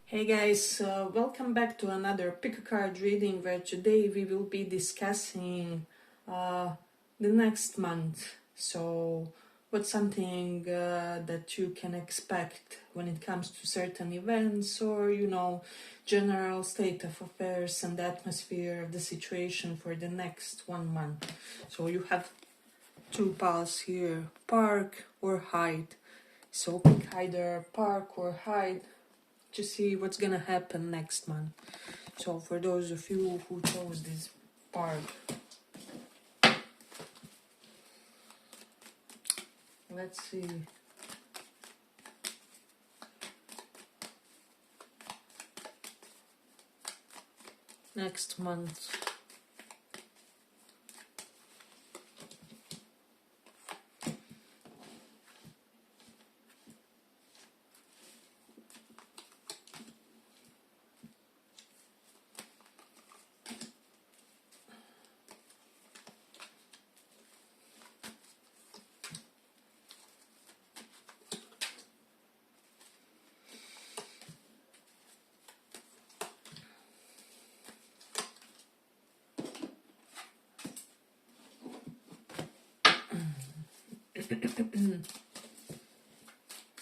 Hey guys, welcome back to another pick a card reading where today we will be discussing the next month. So what's something that you can expect when it comes to certain events or general state of affairs and the atmosphere of the situation for the next 1 month. So you have two piles here, park or hide. So pick either park or hide to see what's gonna happen next month. So for those of you who chose this part, let's see. Next month.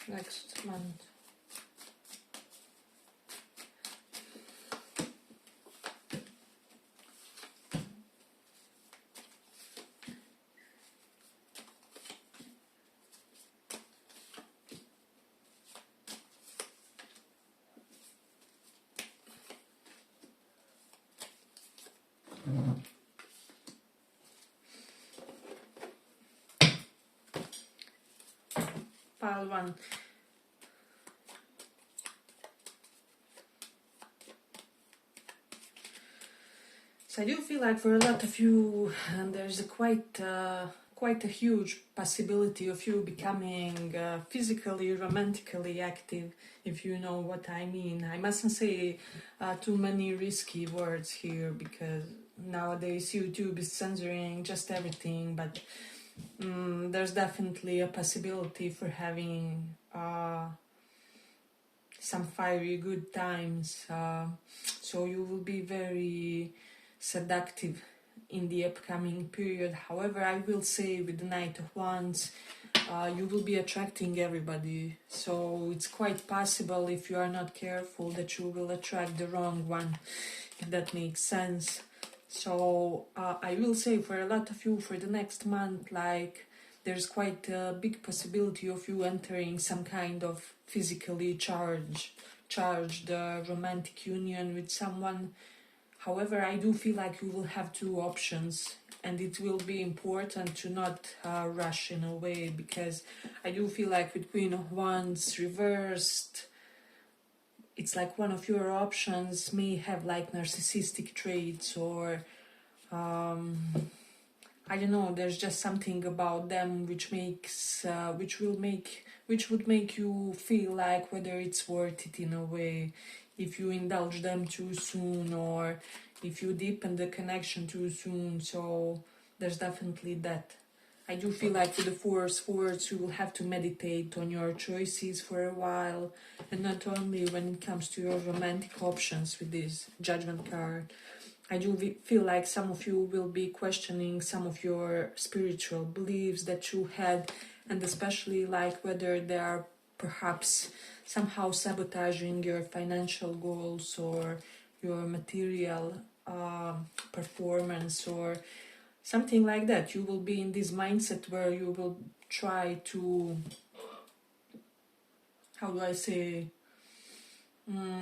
Next month. Pile 1. So I do feel like for a lot of you, there's a quite a huge possibility of you becoming physically, romantically active, if you know what I mean. I mustn't say too many risky words here because nowadays YouTube is censoring just everything, but there's definitely a possibility for having some fiery good times. So you will be very seductive in the upcoming period. However, I will say with the Knight of Wands, you will be attracting everybody. So it's quite possible, if you are not careful, that you will attract the wrong one, if that makes sense. So I will say for a lot of you for the next month, like there's quite a big possibility of you entering some kind of physically charged romantic union with someone. However, I do feel like you will have two options, and it will be important to not rush in a way, because I do feel like with Queen of Wands reversed, it's like one of your options may have like narcissistic traits, or I don't know, there's just something about them which would make you feel like whether it's worth it in a way, if you indulge them too soon or if you deepen the connection too soon. So there's definitely that. I do feel like with the Four of Swords you will have to meditate on your choices for a while, and not only when it comes to your romantic options with this Judgment card. I do feel like some of you will be questioning some of your spiritual beliefs that you had, and especially like whether they are perhaps somehow sabotaging your financial goals or your material performance or something like that. You will be in this mindset where you will try to, how do I say,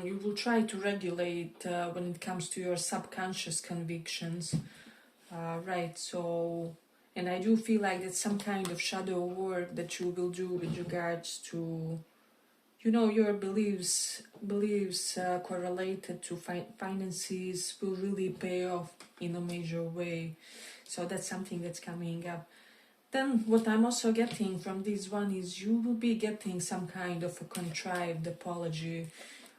you will try to regulate when it comes to your subconscious convictions, right? So, and I do feel like it's some kind of shadow work that you will do with regards to, your beliefs correlated to finances will really pay off in a major way. So that's something that's coming up. Then what I'm also getting from this one is you will be getting some kind of a contrived apology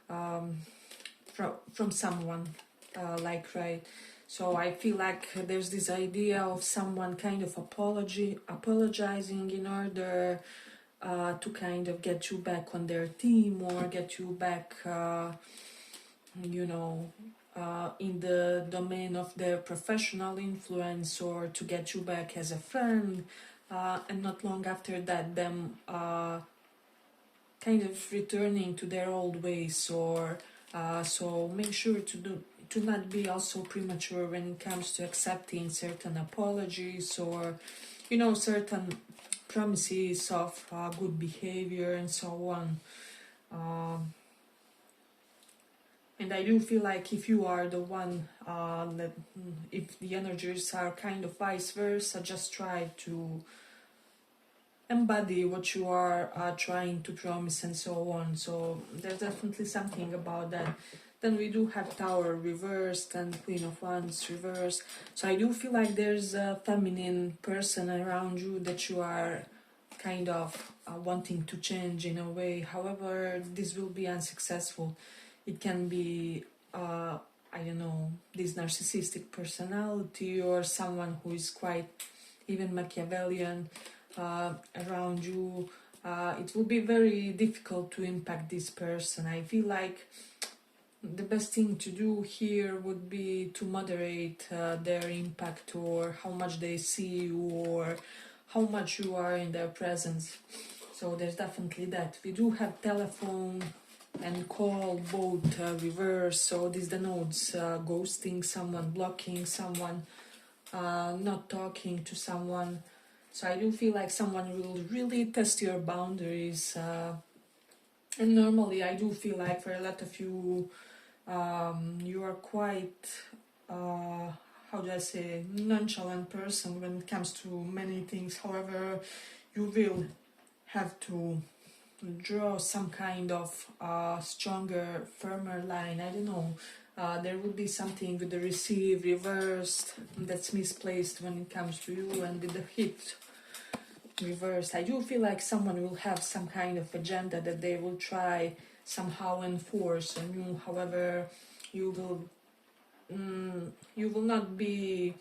from someone, right? So I feel like there's this idea of someone kind of apologizing in order to kind of get you back on their team or get you back, you know, in the domain of their professional influence, or to get you back as a friend, and not long after that them kind of returning to their old ways. Or so make sure to not be also premature when it comes to accepting certain apologies, or you know, certain promises of good behavior and so on. And I do feel like if you are the one that, if the energies are kind of vice versa, just try to embody what you are trying to promise and so on. So there's definitely something about that. Then we do have Tower reversed and Queen of Wands reversed. So I do feel like there's a feminine person around you that you are kind of wanting to change in a way. However, this will be unsuccessful. It can be, I don't know, this narcissistic personality, or someone who is quite even Machiavellian around you. It will be very difficult to impact this person. I feel like the best thing to do here would be to moderate their impact, or how much they see you, or how much you are in their presence. So there's definitely that. We do have telephone and call both reverse, so this denotes ghosting someone, blocking someone, not talking to someone. So I do feel like someone will really test your boundaries, and normally I do feel like for a lot of you, you are quite, how do I say, nonchalant person when it comes to many things. However, you will have to draw some kind of stronger, firmer line. I don't know. There would be something with the receive reversed that's misplaced when it comes to you, and with the hit reversed. I do feel like someone will have some kind of agenda that they will try somehow enforce on you. However, you will not be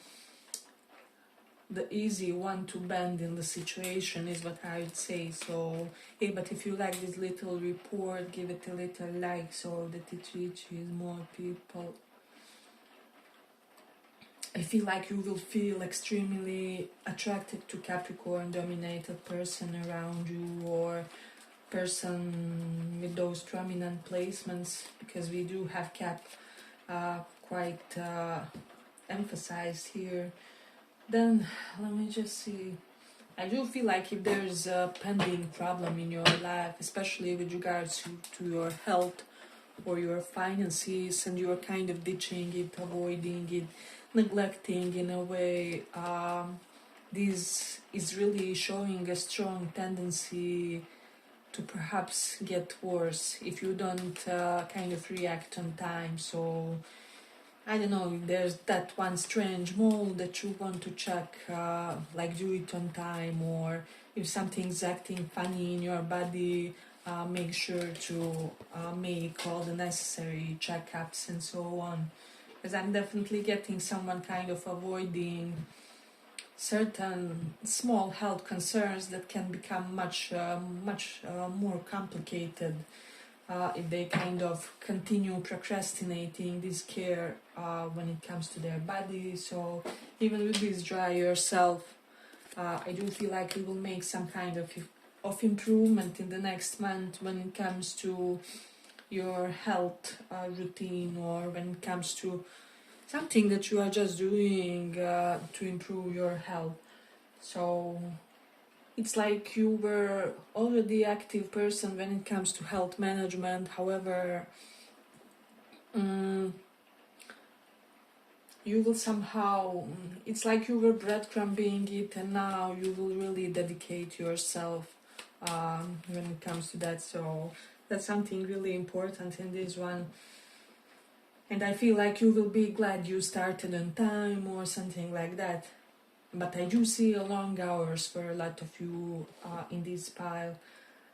the easy one to bend in the situation, is what I would say. So hey, but if you like this little report, give it a little like so that it reaches more people. I feel like you will feel extremely attracted to Capricorn dominated person around you, or person with those prominent placements, because we do have Cap quite emphasized here. Then let me just see. I do feel like if there's a pending problem in your life, especially with regards to your health or your finances, and you're kind of ditching it, avoiding it, neglecting in a way, this is really showing a strong tendency to perhaps get worse if you don't kind of react on time. So I don't know, if there's that one strange mole that you want to check, like do it on time, or if something's acting funny in your body, make sure to make all the necessary checkups and so on. Because I'm definitely getting someone kind of avoiding certain small health concerns that can become much more complicated if they kind of continue procrastinating this care when it comes to their body. So even with this dry yourself, I do feel like you will make some kind of improvement in the next month when it comes to your health routine, or when it comes to something that you are just doing to improve your health. So it's like you were already active person when it comes to health management. However, you will somehow, it's like you were breadcrumbing it, and now you will really dedicate yourself when it comes to that. So that's something really important in this one. And I feel like you will be glad you started on time or something like that. But I do see long hours for a lot of you in this pile.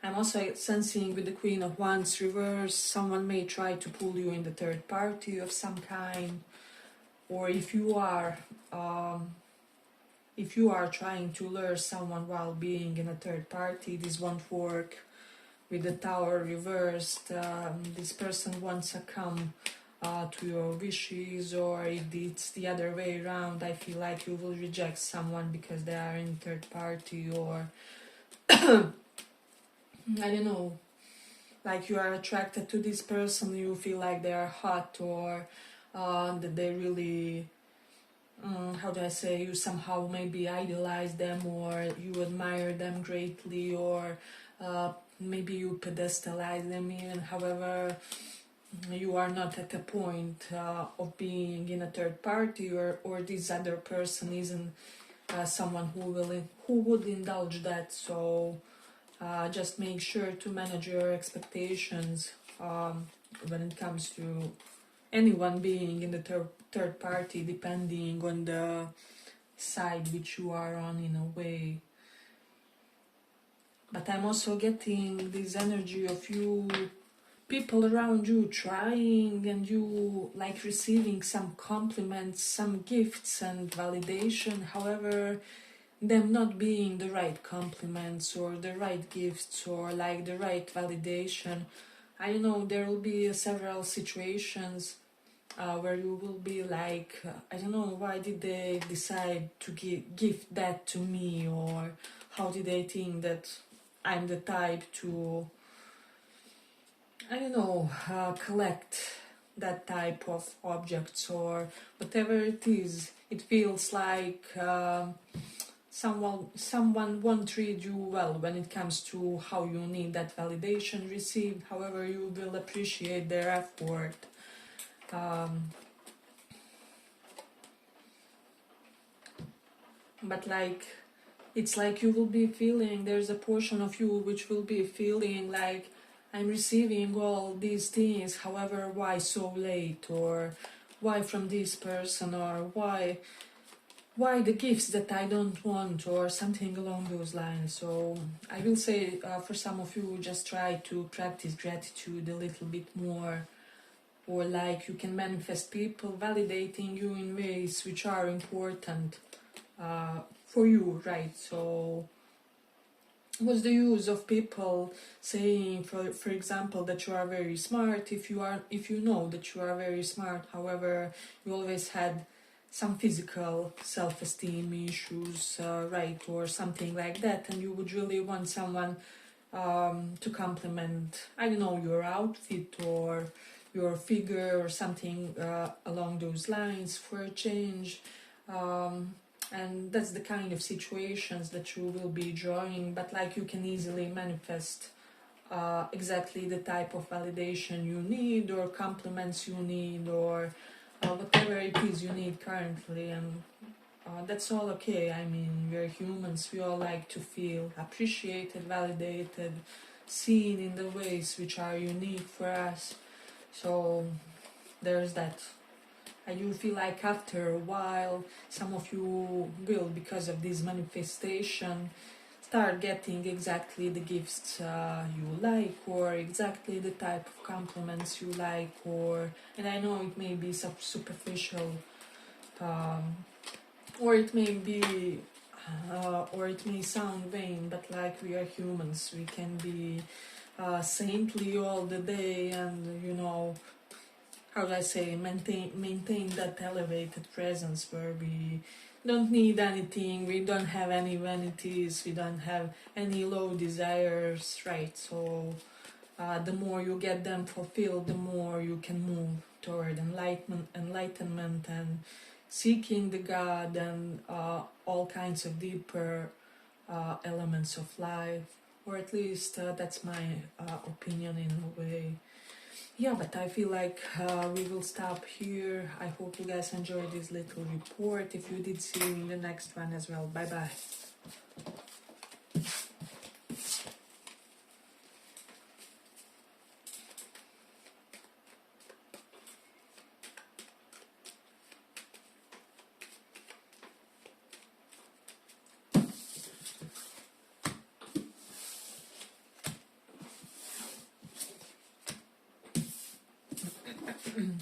I'm also sensing with the Queen of Wands reverse, someone may try to pull you in the third party of some kind. Or if you are if you are trying to lure someone while being in a third party, this won't work. With the Tower reversed, this person wants to come to your wishes, or if it's the other way around, I feel like you will reject someone because they are in third party, or I don't know, like you are attracted to this person, you feel like they are hot, or that they really, how do I say, you somehow maybe idolize them, or you admire them greatly, or maybe you pedestalize them even. However, you are not at a point of being in a third party, or this other person isn't someone who would indulge that. So just make sure to manage your expectations when it comes to anyone being in the third party, depending on the side which you are on, in a way. But I'm also getting this energy of you, people around you trying, and you like receiving some compliments, some gifts and validation. However, them not being the right compliments or the right gifts or like the right validation. I don't know, there will be several situations where you will be like, I don't know, why did they decide to give that to me, or how did they think that I'm the type to, I don't know, collect that type of objects or whatever it is. It feels like someone won't treat you well when it comes to how you need that validation received. However, you will appreciate their effort. But like, it's like you will be feeling, there's a portion of you which will be feeling like, I'm receiving all these things, however, why so late, or why from this person, or why the gifts that I don't want, or something along those lines. So I will say for some of you, just try to practice gratitude a little bit more, or like you can manifest people validating you in ways which are important for you, right? So what's the use of people saying, for example, that you are very smart, if you know that you are very smart, however you always had some physical self-esteem issues, right, or something like that, and you would really want someone to compliment, I don't know, your outfit or your figure or something along those lines for a change. And that's the kind of situations that you will be drawing, but like you can easily manifest exactly the type of validation you need, or compliments you need, or whatever it is you need currently. And that's all okay. I mean, we're humans, we all like to feel appreciated, validated, seen in the ways which are unique for us. So there's that. I do feel like after a while, some of you will, because of this manifestation, start getting exactly the gifts you like, or exactly the type of compliments you like, and I know it may be superficial, or it may be, or it may sound vain, but like we are humans, we can be saintly all the day, and how do I say, maintain that elevated presence where we don't need anything, we don't have any vanities, we don't have any low desires, right? So the more you get them fulfilled, the more you can move toward enlightenment and seeking the God and all kinds of deeper elements of life, or at least that's my opinion in a way. Yeah, but I feel like we will stop here. I hope you guys enjoyed this little report. If you did, see you in the next one as well. Bye bye.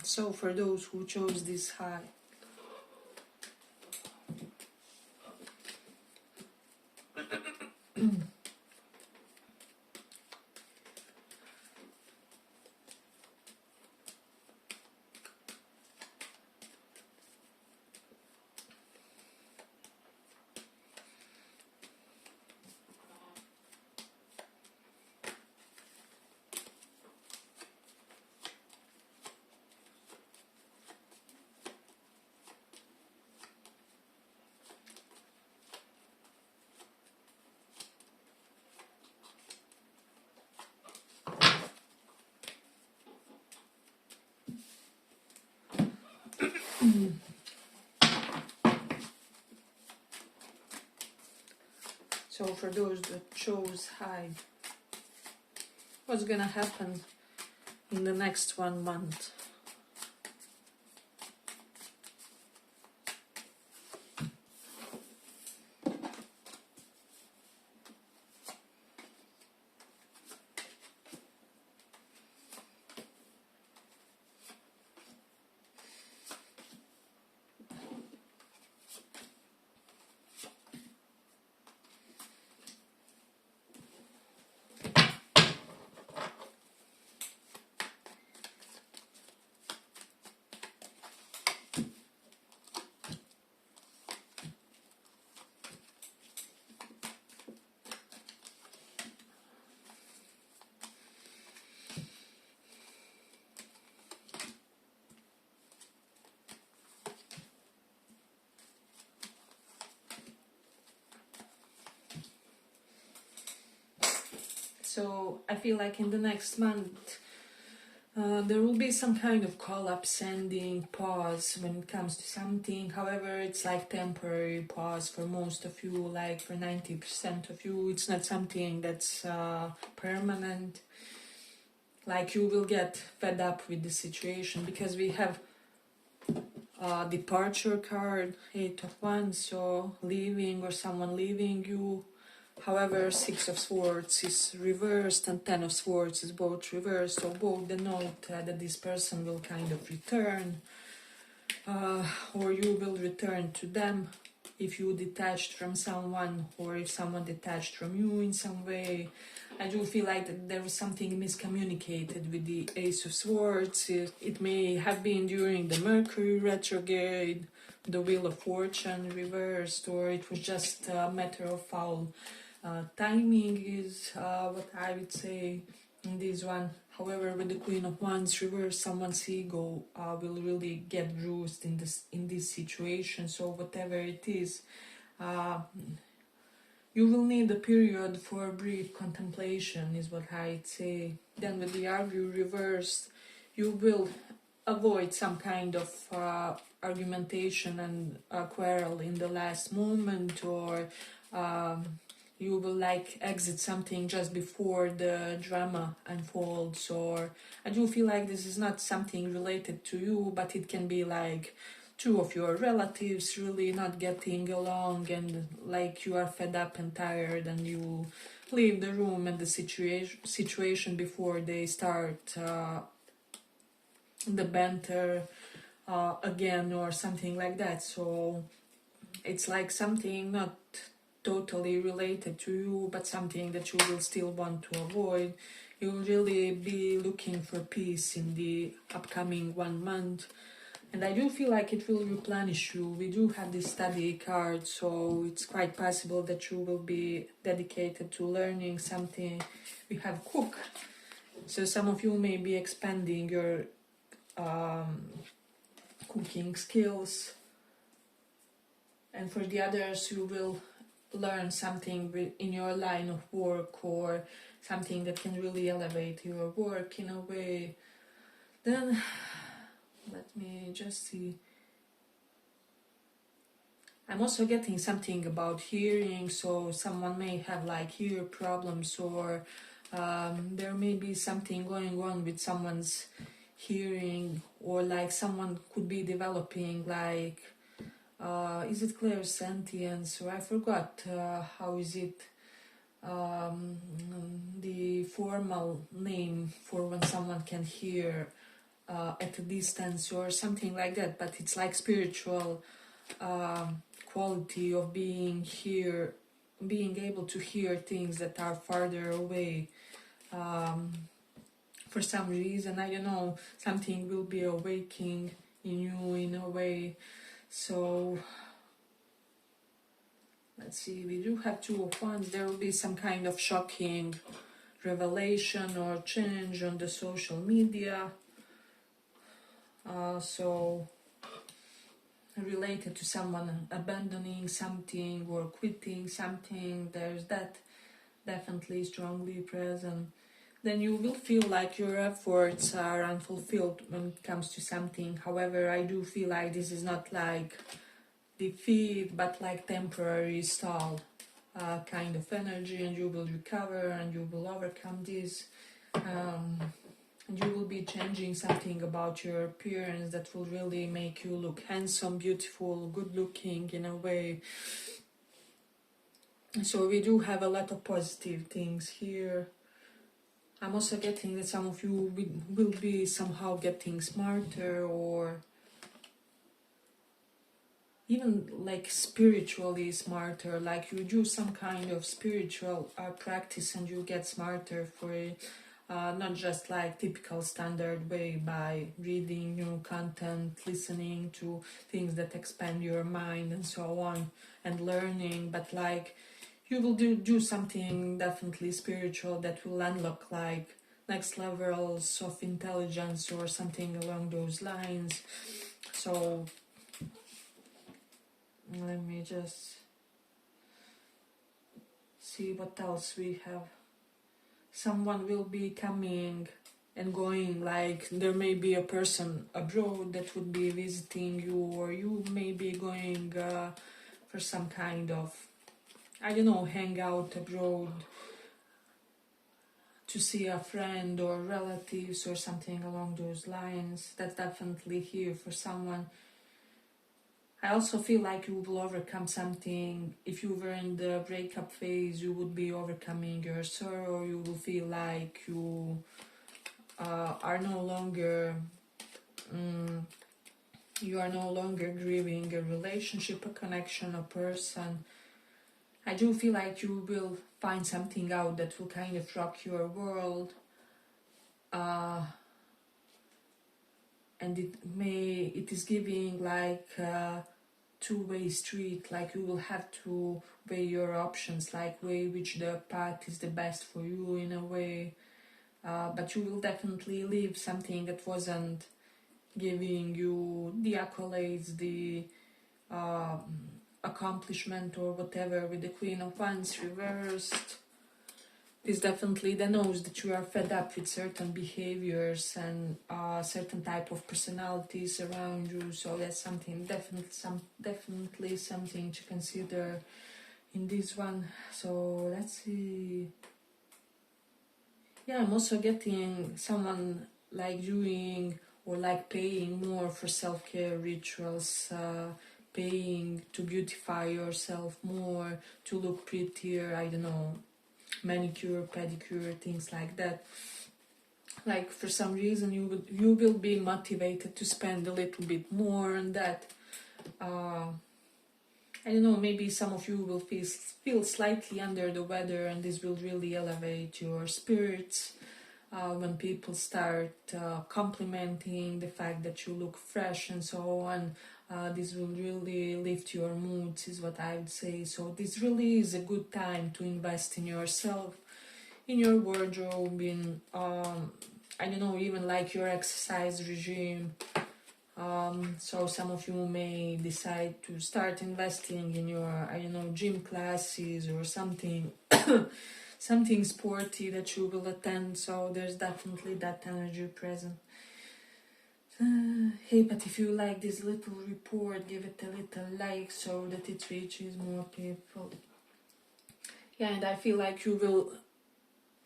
So for those who chose this high, So for those that chose high, what's gonna happen in the next 1 month? So I feel like in the next month there will be some kind of collapse, ending, pause when it comes to something. However, it's like temporary pause for most of you, like for 90% of you. It's not something that's permanent. Like you will get fed up with the situation, because we have departure card, 8 of Wands, so leaving or someone leaving you. However, 6 of Swords is reversed and 10 of Swords is both reversed, so both denote that this person will kind of return, or you will return to them if you detached from someone, or if someone detached from you in some way. I do feel like that there was something miscommunicated with the Ace of Swords. It may have been during the Mercury retrograde, the Wheel of Fortune reversed, or it was just a matter of foul timing is what I would say in this one. However, with the Queen of Wands reversed, someone's ego will really get bruised in this situation. So whatever it is, you will need a period for brief contemplation, is what I'd say. Then with the Argue reversed, you will avoid some kind of argumentation and quarrel in the last moment, or you will like exit something just before the drama unfolds. Or I do feel like this is not something related to you, but it can be like two of your relatives really not getting along, and like you are fed up and tired, and you leave the room and the situation before they start the banter again, or something like that. So it's like something not totally related to you, but something that you will still want to avoid. You'll really be looking for peace in the upcoming 1 month, and I do feel like it will replenish you. We do have this study card, so it's quite possible that you will be dedicated to learning something. We have Cook, so some of you may be expanding your cooking skills, and for the others you will learn something in your line of work, or something that can really elevate your work in a way. Then let me just see. I'm also getting something about hearing, so someone may have like ear problems, or there may be something going on with someone's hearing, or like someone could be developing like is it clairsentience, or I forgot how is it the formal name for when someone can hear at a distance or something like that, but it's like spiritual quality of being here, being able to hear things that are farther away. For some reason, I don't know, something will be awakening in you in a way. So let's see, we do have 2 of Wands. There will be some kind of shocking revelation or change on the social media. So related to someone abandoning something or quitting something, there's that definitely strongly present. then you will feel like your efforts are unfulfilled when it comes to something. However, I do feel like this is not like defeat, but like temporary stall kind of energy, and you will recover and you will overcome this. And you will be changing something about your appearance that will really make you look handsome, beautiful, good looking in a way. So we do have a lot of positive things here. I'm also getting that some of you will be somehow getting smarter, or even like spiritually smarter, like you do some kind of spiritual practice and you get smarter for it. Not just like typical standard way by reading new content, listening to things that expand your mind and so on, and learning, but like you will do something definitely spiritual that will unlock like next levels of intelligence or something along those lines. So let me just see what else we have. Someone will be coming and going, like there may be a person abroad that would be visiting you, or you may be going for some kind of, I don't know, hangout abroad to see a friend or relatives or something along those lines. That's definitely here for someone. I also feel like you will overcome something. If you were in the breakup phase, you would be overcoming your sorrow. You will feel like you are no longer you are no longer grieving a relationship, a connection, a person. I do feel like you will find something out that will kind of rock your world, and it is giving like a two-way street. Like you will have to weigh your options, like weigh which the path is the best for you in a way. But you will definitely leave something that wasn't giving you the accolades, the accomplishment or whatever. With the Queen of Wands reversed, this definitely denotes that you are fed up with certain behaviors and certain type of personalities around you. So that's something definitely something to consider in this one. So let's see. Yeah, I'm also getting someone like doing or like paying more for self-care rituals, paying to beautify yourself more, to look prettier, I don't know, manicure, pedicure, things like that. Like for some reason you will be motivated to spend a little bit more on that. I don't know, maybe some of you will feel slightly under the weather, and this will really elevate your spirits when people start complimenting the fact that you look fresh and so on. This will really lift your moods, is what I would say. So this really is a good time to invest in yourself, in your wardrobe, in I don't know, even like your exercise regime. So some of you may decide to start investing in your, I don't know, gym classes or something something sporty that you will attend. So there's definitely that energy present. Hey, but if you like this little report, give it a little like so that it reaches more people. Yeah, and I feel like you will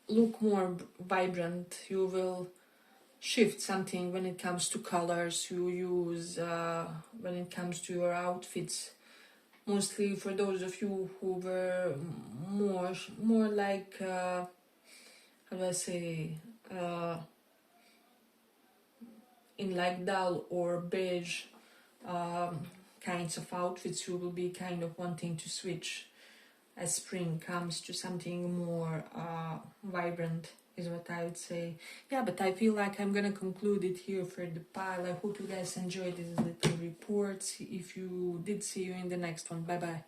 look more vibrant. You will shift something when it comes to colors you use, when it comes to your outfits. Mostly for those of you who were more like, how do I say, in like dull or beige kinds of outfits, you will be kind of wanting to switch as spring comes to something more vibrant, is what I would say. Yeah, but I feel like I'm gonna conclude it here for the pile. I hope you guys enjoyed these little reports. If you did, see you in the next one. Bye bye.